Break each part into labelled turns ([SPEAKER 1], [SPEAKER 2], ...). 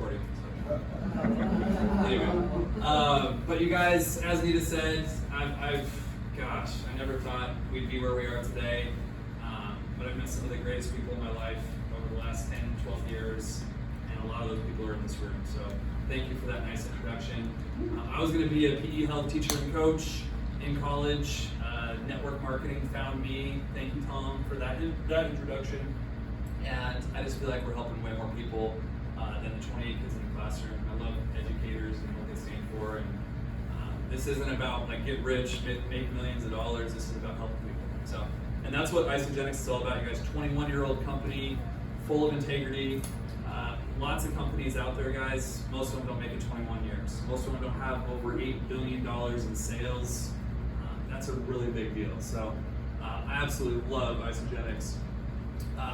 [SPEAKER 1] recording. Anyway, but you guys, as Nita said, gosh, I never thought we'd be where we are today. But I've met some of the greatest people in my life over the last 10, 12 years, and a lot of those people are in this room. So thank you for that nice introduction. I was going to be a PE health teacher and coach in college. Network marketing found me. Thank you, Tom, for that introduction. And I just feel like we're helping way more people than the 28 kids in the classroom. I love educators and what they stand for. And this isn't about like get rich, make millions of dollars. This is about helping people. So, and that's what Isagenix is all about. You guys, 21-year-old company, full of integrity. Lots of companies out there, guys. Most of them don't make it 21 years. Most of them don't have over $8 billion in sales. That's a really big deal. So I absolutely love Isagenix.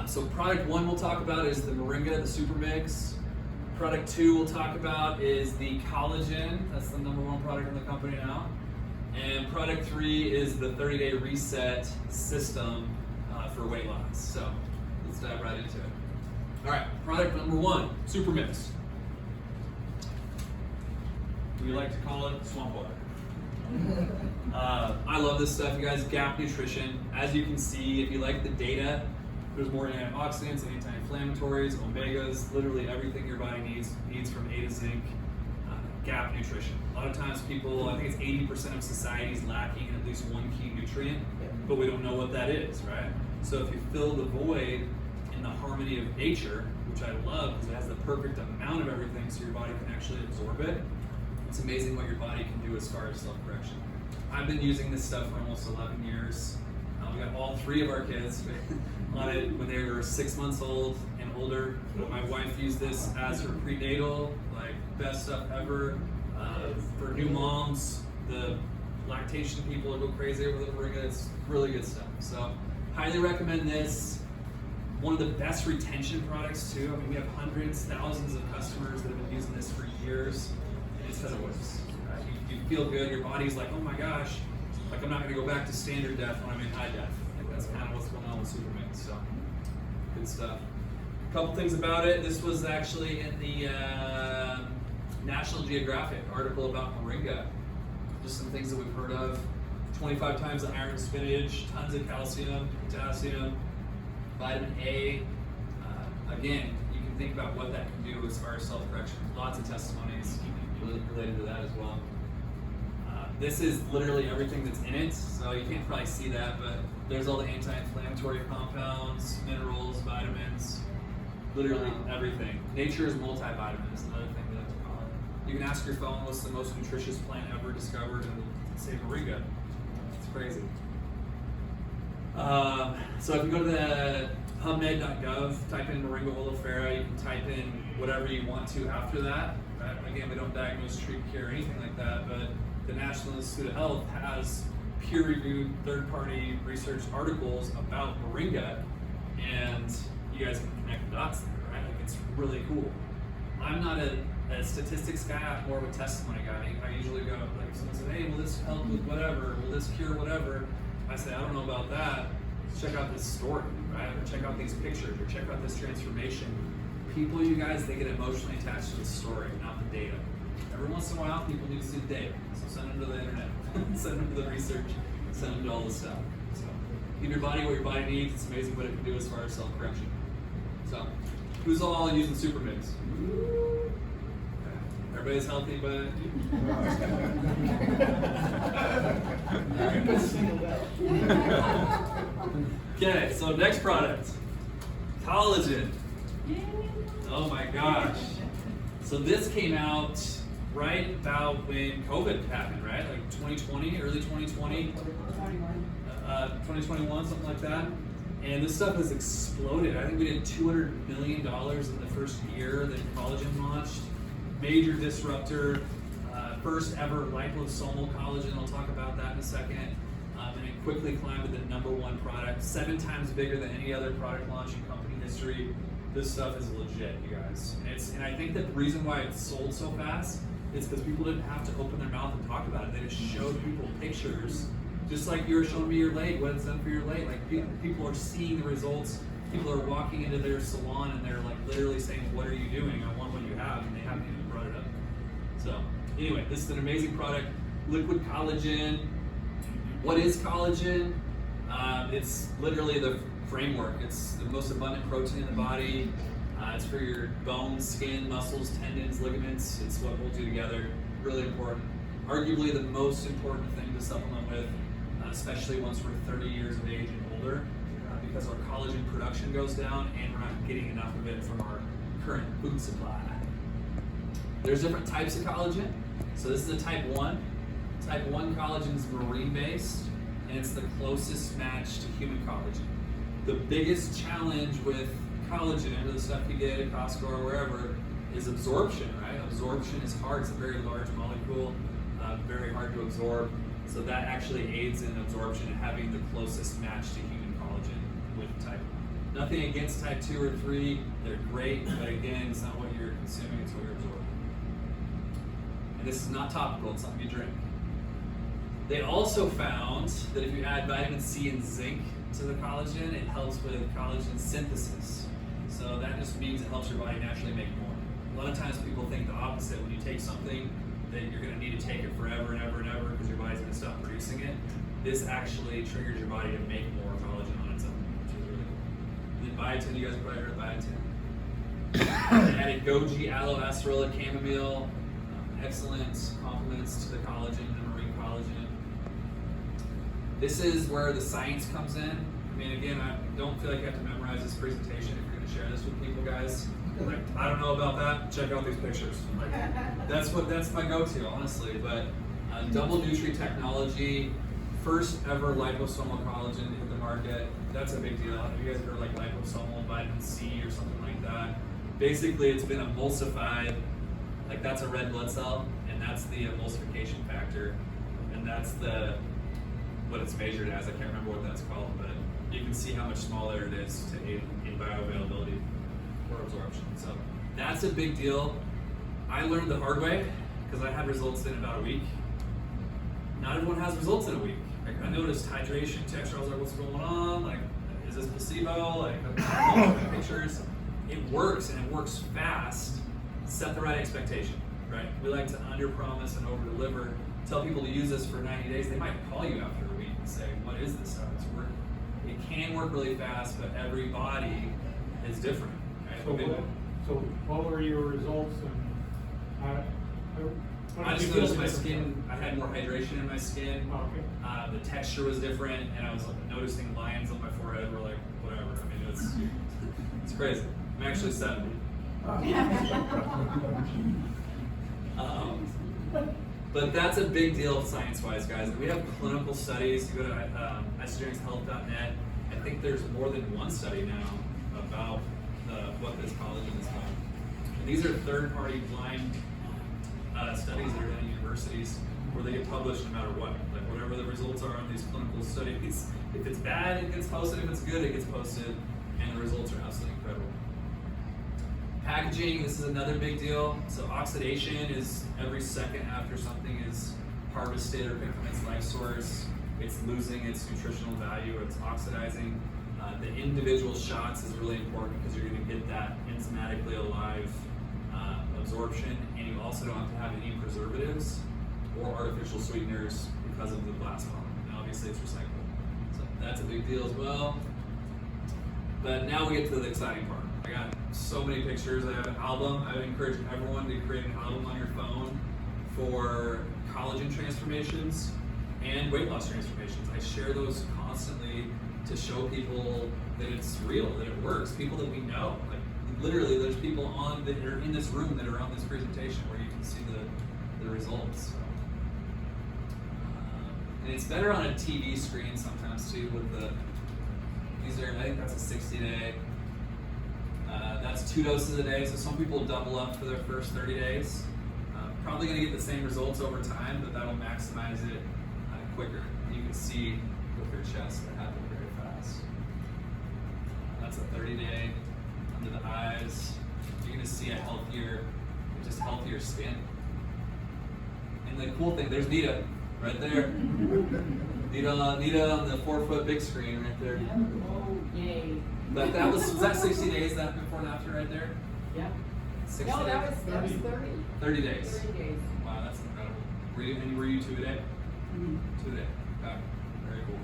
[SPEAKER 1] So product one we'll talk about is the Moringa, the Super Mix. Product two we'll talk about is the collagen. That's the number one product in the company now. And product three is the 30-day reset system for weight loss. So let's dive right into it. All right, product number one, Super Mix. We like to call it swamp water. I love this stuff, you guys. Gap Nutrition. As you can see, if you like the data, there's more antioxidants and anti-inflammatories, omegas, literally everything your body needs from A to zinc. Gap Nutrition. A lot of times people, I think it's 80% of society is lacking in at least one key nutrient, but we don't know what that is, right? So if you fill the void in the harmony of nature, which I love because it has the perfect amount of everything so your body can actually absorb it, it's amazing what your body can do as far as self-correction. I've been using this stuff for almost 11 years. We got all three of our kids on it when they were 6 months old and older. My wife used this as her prenatal, like best stuff ever. For new moms, the lactation people go crazy over the Moringa. It's really good stuff. So highly recommend this. One of the best retention products too. I mean, we have hundreds, thousands of customers that have been using this for years. It's because it works. Right? You feel good. Your body's like, oh my gosh, like I'm not going to go back to standard def when I'm in high def. Like that's kind of what's going on with Super Mix. So good stuff. A couple things about it. This was actually in the National Geographic article about Moringa. Just some things that we've heard of. 25 times the iron in spinach, tons of calcium, potassium, vitamin A. Again, you can think about what that can do as far as self-correction. Lots of testimonies related to that as well. This is literally everything that's in it, so you can't probably see that, but there's all the anti-inflammatory compounds, minerals, vitamins, literally everything. Nature is multivitamin is another thing that I call it. You can ask your phone what's the most nutritious plant ever discovered and say Moringa. It's crazy. So if you go to the PubMed.gov, type in Moringa oleifera, you can type in whatever you want to after that. Right? Again, we don't diagnose, treat, cure, anything like that, but the National Institute of Health has peer-reviewed third-party research articles about Moringa, and you guys can connect the dots there, right? Like it's really cool. I'm not a statistics guy, I'm more of a testimony guy. I usually go, like someone said, hey, will this help with whatever? Will this cure whatever? I say, I don't know about that. Check out this story, right? Or check out these pictures, or check out this transformation. People, you guys, they get emotionally attached to the story, not the data. Every once in a while, people need to see the data. So send them to the internet, send them to the research, send them to all this stuff. So give your body what your body needs. It's amazing what it can do as far as self-correction. So who's all using Super Mix? Everybody's healthy, but okay, so next product, collagen. Oh my gosh. So this came out right about when COVID happened, right? Like 2020, early 2020, 2021, something like that. And this stuff has exploded. I think we did $200 million in the first year that collagen launched. Major disruptor, first ever liposomal collagen. I'll talk about that in a second. And it quickly climbed to the #1 product, 7 times bigger than any other product launch in company history. This stuff is legit, you guys. And I think that the reason why it sold so fast is because people didn't have to open their mouth and talk about it. They just showed people pictures, just like you were showing me your leg, what it's done for your leg. Like people are seeing the results People are walking into their salon and they're like literally saying, "What are you doing? I want what you have," and they haven't even brought it up. So anyway, this is an amazing product. Liquid collagen. What is collagen? It's literally the framework. It's the most abundant protein in the body. It's for your bones, skin, muscles, tendons, ligaments. It's what holds you together. Really important. Arguably the most important thing to supplement with, especially once we're 30 years of age and older, because our collagen production goes down and we're not getting enough of it from our current food supply. There's different types of collagen. So this is a type 1. Type 1 collagen is marine-based, and it's the closest match to human collagen. The biggest challenge with collagen, and the stuff you get at Costco or wherever, is absorption, right? Absorption is hard. It's a very large molecule, very hard to absorb. So that actually aids in absorption and having the closest match to human collagen with type 1. Nothing against type 2 or 3. They're great, but again, it's not what you're consuming, it's what you're absorbing. And this is not topical, it's something you drink. They also found that if you add vitamin C and zinc to the collagen, it helps with collagen synthesis. So that just means it helps your body naturally make more. A lot of times people think the opposite. When you take something, that you're going to need to take it forever and ever and ever because your body's going to stop producing it. This actually triggers your body to make more collagen on its own, which is really cool. And then biotin, you guys have probably heard of biotin. Added goji, aloe, acerola, chamomile, excellent complements to the collagen, the marine collagen. This is where the science comes in. I mean, again, I don't feel like you have to memorize this presentation if you're going to share this with people, guys. Like, I don't know about that. Check out these pictures. Like, that's my go-to, honestly. But double Nutri technology, first ever liposomal collagen to hit the market. That's a big deal. Have you guys heard like liposomal vitamin C or something like that? Basically, it's been emulsified. Like that's a red blood cell, and that's the emulsification factor, and that's what it's measured as. I can't remember what that's called, but you can see how much smaller it is to aid in bioavailability or absorption. So that's a big deal. I learned the hard way because I had results in about a week. Not everyone has results in a week. Like I noticed hydration, texture. I was like, what's going on? Like, is this placebo? Like, I don't know, pictures. It works and it works fast. Set the right expectation, right? We like to under-promise and over-deliver. Tell people to use this for 90 days. They might call you after a week and say, what is this stuff? It's working. It can work really fast, but every body is different. Right?
[SPEAKER 2] So what were your results? And
[SPEAKER 1] I just noticed my skin, I had more hydration in my skin.
[SPEAKER 2] Oh, okay.
[SPEAKER 1] The texture was different, and I was noticing lines on my forehead were like, whatever. I mean, it's crazy. I'm actually 70. But that's a big deal science-wise, guys. We have clinical studies. You go to isagenixhealth.net. I think there's more than one study now about what this collagen is called. And these are third-party blind studies that are done at universities where they get published no matter what. Like whatever the results are on these clinical studies. If it's bad, it gets posted. If it's good, it gets posted. And the results are absolutely incredible. Packaging, this is another big deal. So oxidation is every second after something is harvested or picked from its life source, it's losing its nutritional value or it's oxidizing. The individual shots is really important because you're going to get that enzymatically alive absorption, and you also don't have to have any preservatives or artificial sweeteners because of the glass bottle. And obviously it's recyclable. So that's a big deal as well. But now we get to the exciting part. I got so many pictures. I have an album. I would encourage everyone to create an album on your phone for collagen transformations and weight loss transformations. I share those constantly to show people that it's real, that it works. People that we know. Like literally, there's people that are in this room that are on this presentation where you can see the results. So, and it's better on a TV screen sometimes too. With I think that's a 60-day. That's 2 doses a day, so some people double up for their first 30 days. Probably going to get the same results over time, but that'll maximize it quicker. You can see with your chest that happen very fast. That's a 30-day under the eyes. You're going to see a healthier skin. And the cool thing, there's Nita right there. Nita on the 4-foot big screen right there.
[SPEAKER 3] Oh, yay.
[SPEAKER 1] But that was that 60 days, that before and after right there?
[SPEAKER 3] Yep.
[SPEAKER 1] 60
[SPEAKER 3] No, that
[SPEAKER 1] days?
[SPEAKER 3] was 30.
[SPEAKER 1] 30 days.
[SPEAKER 3] 30 days.
[SPEAKER 1] Wow, that's incredible. Were you 2 a day?
[SPEAKER 3] Mhm.
[SPEAKER 1] 2 a day. Okay. Very cool.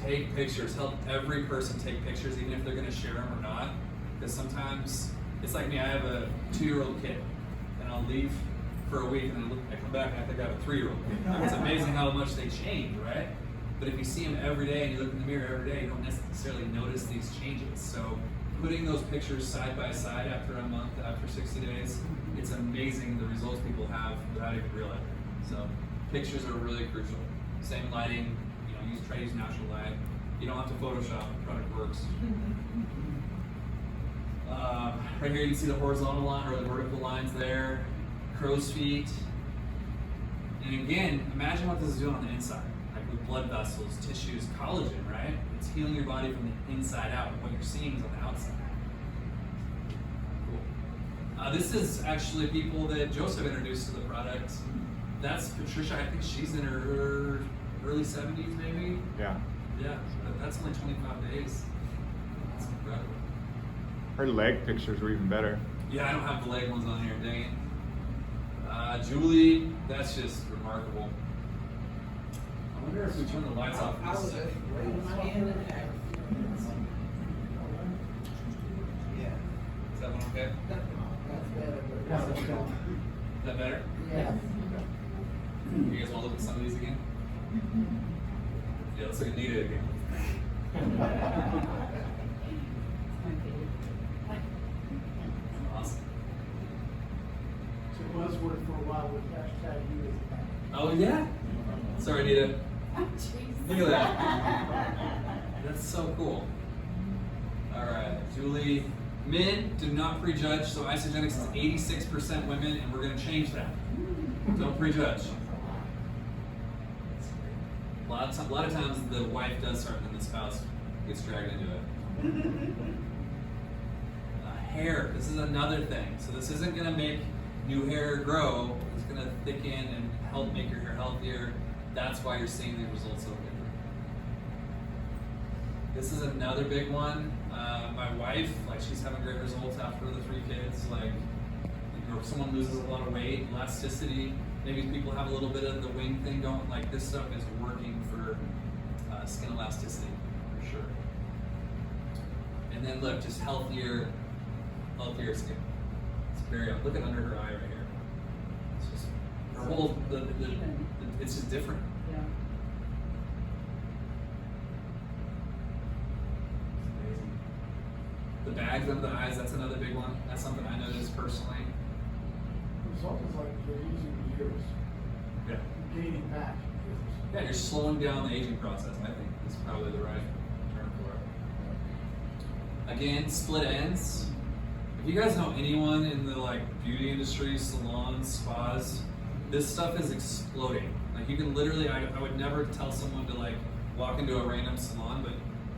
[SPEAKER 1] Take pictures. Help every person take pictures, even if they're going to share them or not. Because sometimes, it's like me, I have a 2-year-old kid, and I'll leave for a week, and then I come back and I think I have a 3-year-old kid. It's amazing how much they change, right? But if you see them every day and you look in the mirror every day, you don't necessarily notice these changes. So putting those pictures side by side after a month, after 60 days, it's amazing the results people have without even realizing it. So pictures are really crucial. Same lighting, try to use natural light. You don't have to Photoshop, the product works. Right here you can see the horizontal line or the vertical lines there, crow's feet. And again, imagine what this is doing on the inside, like with blood vessels, tissues, collagen, right? It's healing your body from the inside out. What you're seeing is on the outside. Cool. This is actually people that Joseph introduced to the product. That's Patricia, I think she's in her early 70s maybe?
[SPEAKER 4] Yeah.
[SPEAKER 1] Yeah, but that's only 25 days. That's incredible.
[SPEAKER 4] Her leg pictures were even better.
[SPEAKER 1] Yeah, I don't have the leg ones on here, dang it. Julie, that's just remarkable. I wonder if we turn the lights off in
[SPEAKER 3] I
[SPEAKER 1] this
[SPEAKER 3] was
[SPEAKER 1] second.
[SPEAKER 3] just raising my hand and ask. Yeah.
[SPEAKER 1] Is that one okay?
[SPEAKER 3] That's better.
[SPEAKER 2] Yeah, that's good.
[SPEAKER 1] Is that better?
[SPEAKER 3] Yes.
[SPEAKER 1] You guys want to look at some of these again? Yeah, let's look at Nita again. Awesome.
[SPEAKER 2] So it was worth for a while with hashtag you as a back.
[SPEAKER 1] Oh yeah? Sorry, Nita.
[SPEAKER 3] Jeez.
[SPEAKER 1] Look at that. That's so cool. All right, Julie. Men do not prejudge. So Isagenix is 86% women, and we're going to change that. Don't prejudge. A lot of times the wife does something and the spouse gets dragged into it. Hair. This is another thing. So this isn't going to make new hair grow. It's going to thicken and help make your hair healthier. That's why you're seeing the results so quickly. This is another big one. My wife, she's having great results after the 3 kids. If someone loses a lot of weight, elasticity, maybe people have a little bit of the wing thing going. This stuff is working for skin elasticity for sure. And then look, just healthier skin. It's very look at under her eye right here. It's just her whole it's just different.
[SPEAKER 3] Yeah.
[SPEAKER 1] It's amazing. The bags under the eyes, that's another big one. That's something I noticed personally.
[SPEAKER 2] The result is like they're using years,
[SPEAKER 1] Yeah.
[SPEAKER 2] gaining back years.
[SPEAKER 1] Yeah, you're slowing down the aging process, I think is probably the right term for it. Again, split ends. If you guys know anyone in the beauty industry, salons, spas, this stuff is exploding. You can literally, I would never tell someone to walk into a random salon, but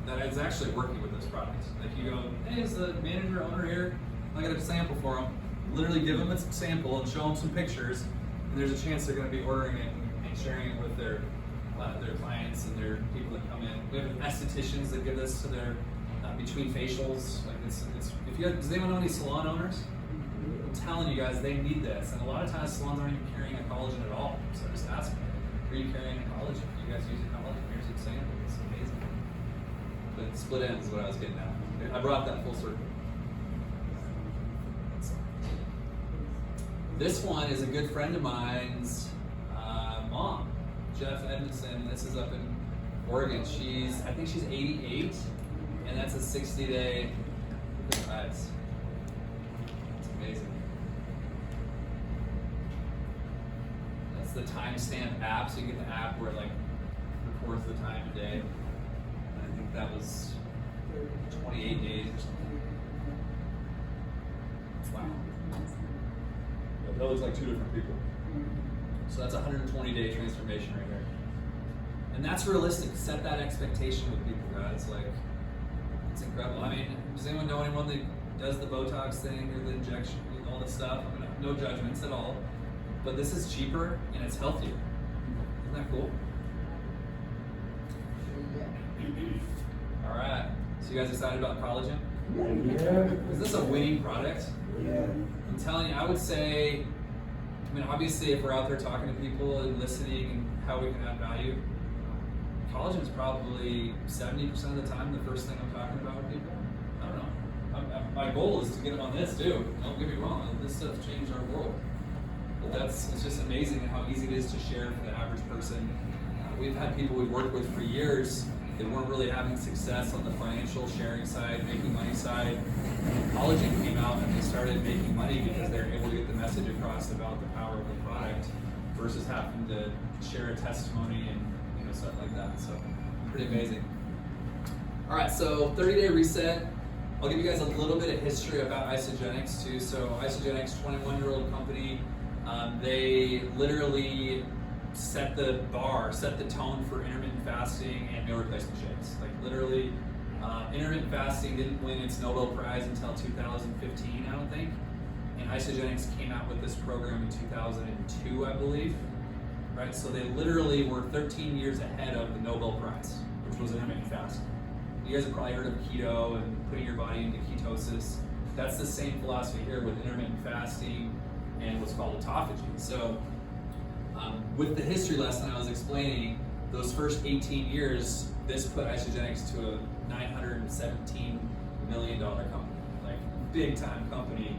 [SPEAKER 1] that is actually working with this product. You go, hey, is the manager owner here? I got a sample for them. Literally give them a sample and show them some pictures, and there's a chance they're going to be ordering it and sharing it with their clients and their people that come in. We have estheticians that give this to their between facials. Does anyone know any salon owners? I'm telling you guys, they need this, and a lot of times salons aren't even carrying a collagen at all. So just ask them, are you carrying a collagen? You guys use a collagen? Here's an example. It's amazing. But split ends is what I was getting at. I brought that full circle. This one is a good friend of mine's mom, Jeff Edmondson. This is up in Oregon. I think she's 88, and that's a 60-day eyes. It's amazing. That's the timestamp app, so you get the app where it records the time of day. And I think that was 28 days or something. Wow. That looks like 2 different people. So that's a 120-day transformation right here. And that's realistic. Set that expectation with people, guys. It's incredible. Does anyone know anyone that does the Botox thing or the injection, all this stuff? No judgments at all. But this is cheaper and it's healthier. Isn't that cool? All right. So you guys excited about collagen?
[SPEAKER 2] Yeah.
[SPEAKER 1] Is this a winning product?
[SPEAKER 2] Yeah.
[SPEAKER 1] I'm telling you, I would say, I mean, obviously, if we're out there talking to people and listening and how we can add value, collagen is probably 70% of the time the first thing I'm talking about with people. I don't know. My goal is to get them on this too. Don't get me wrong, this stuff changed our world. But it's just amazing how easy it is to share for the average person. We've had people we've worked with for years that weren't really having success on the financial sharing side, making money side. Collagen came out and they started making money because they're able to get the message across about the power of the product versus having to share a testimony and stuff like that. So pretty amazing. All right, so 30-day reset. I'll give you guys a little bit of history about Isagenix too. So Isagenix, 21-year-old company. They literally set the bar, set the tone for intermittent fasting and meal replacement shakes. Like literally, intermittent fasting didn't win its Nobel Prize until 2015, I don't think. And Isagenix came out with this program in 2002, I believe. Right, so they literally were 13 years ahead of the Nobel Prize, which was intermittent fasting. You guys have probably heard of keto and putting your body into ketosis. That's the same philosophy here with intermittent fasting and what's called autophagy. So with the history lesson I was explaining, those first 18 years, this put Isagenix to a $917 million company, like big time company.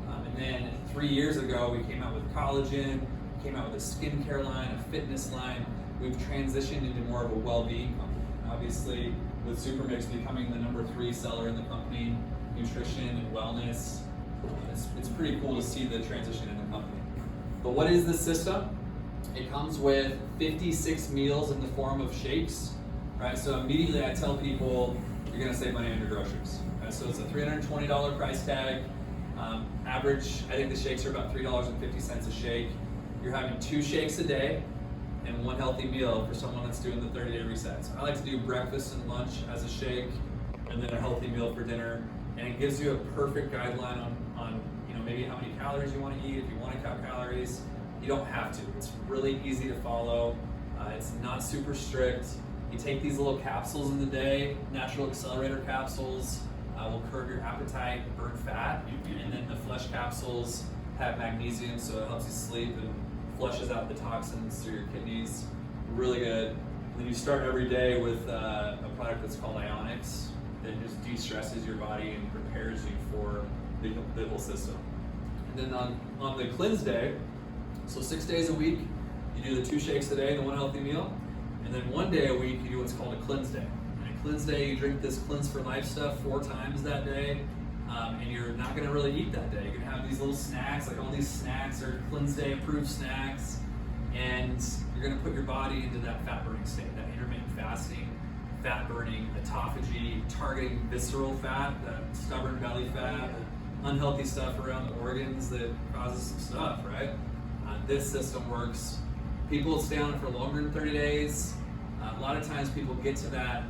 [SPEAKER 1] And then 3 years ago, we came out with collagen, came out with a skincare line, a fitness line. We've transitioned into more of a well-being company. Obviously, with Supermix becoming the #3 seller in the company, nutrition and wellness, it's pretty cool to see the transition in the company. But what is this system? It comes with 56 meals in the form of shakes, right? So immediately I tell people, you're gonna save money on your groceries. Right? So it's a $320 price tag. Average, I think the shakes are about $3.50 a shake. You're having 2 shakes a day and 1 healthy meal for someone that's doing the 30-day resets. I like to do breakfast and lunch as a shake and then a healthy meal for dinner. And it gives you a perfect guideline on maybe how many calories you want to eat. If you want to count calories, you don't have to. It's really easy to follow. It's not super strict. You take these little capsules in the day, natural accelerator capsules, will curb your appetite, burn fat, and then the flesh capsules have magnesium, so it helps you sleep and flushes out the toxins through your kidneys. Really good. And then you start every day with a product that's called Isagenix that just de-stresses your body and prepares you for the whole system. And then on the cleanse day, so 6 days a week, you do the 2 shakes a day and the 1 healthy meal. And then 1 day a week, you do what's called a cleanse day. And a cleanse day, you drink this Cleanse for Life stuff 4 times that day. And you're not gonna really eat that day. You're gonna have these little snacks, like all these snacks are cleanse day approved snacks. And you're gonna put your body into that fat burning state, that intermittent fasting, fat burning, autophagy, targeting visceral fat, that stubborn belly fat, unhealthy stuff around the organs that causes some stuff, right? This system works. People stay on it for longer than 30 days. A lot of times people get to that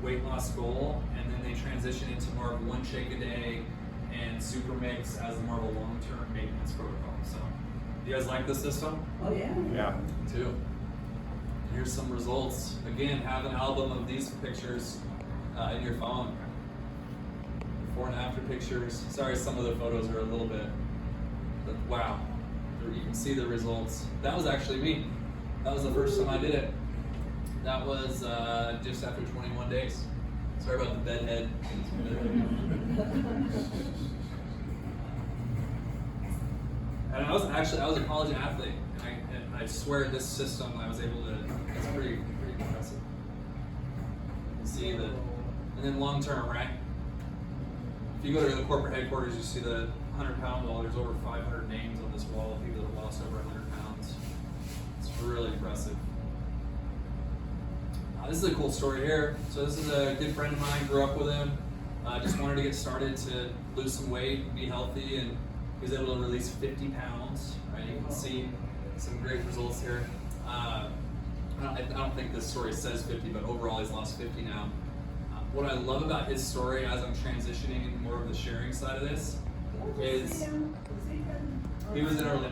[SPEAKER 1] weight loss goal and then they transition into more of 1 shake a day and Supermix as more of a long-term maintenance protocol. So, you guys like this system?
[SPEAKER 3] Oh, yeah.
[SPEAKER 4] Yeah.
[SPEAKER 1] Me too. Here's some results. Again, have an album of these pictures in your phone. Before and after pictures. Sorry, some of the photos are a little bit, but wow. You can see the results. That was actually me. That was the first time I did it. That was just after 21 days. Sorry about the bedhead. And I was a college athlete, and I swear this system I was able to. It's pretty impressive. You can see the, and then long term, right? If you go to the corporate headquarters, you see the 100-pound wall. There's over 500 names on this wall of people that have lost over 100 pounds. It's really impressive. This is a cool story here. So this is a good friend of mine, grew up with him. Just wanted to get started to lose some weight, be healthy, and he was able to release 50 pounds. Right? You can see some great results here. I don't think this story says 50, but overall he's lost 50 now. What I love about his story as I'm transitioning into more of the sharing side of this is he was in Orlando.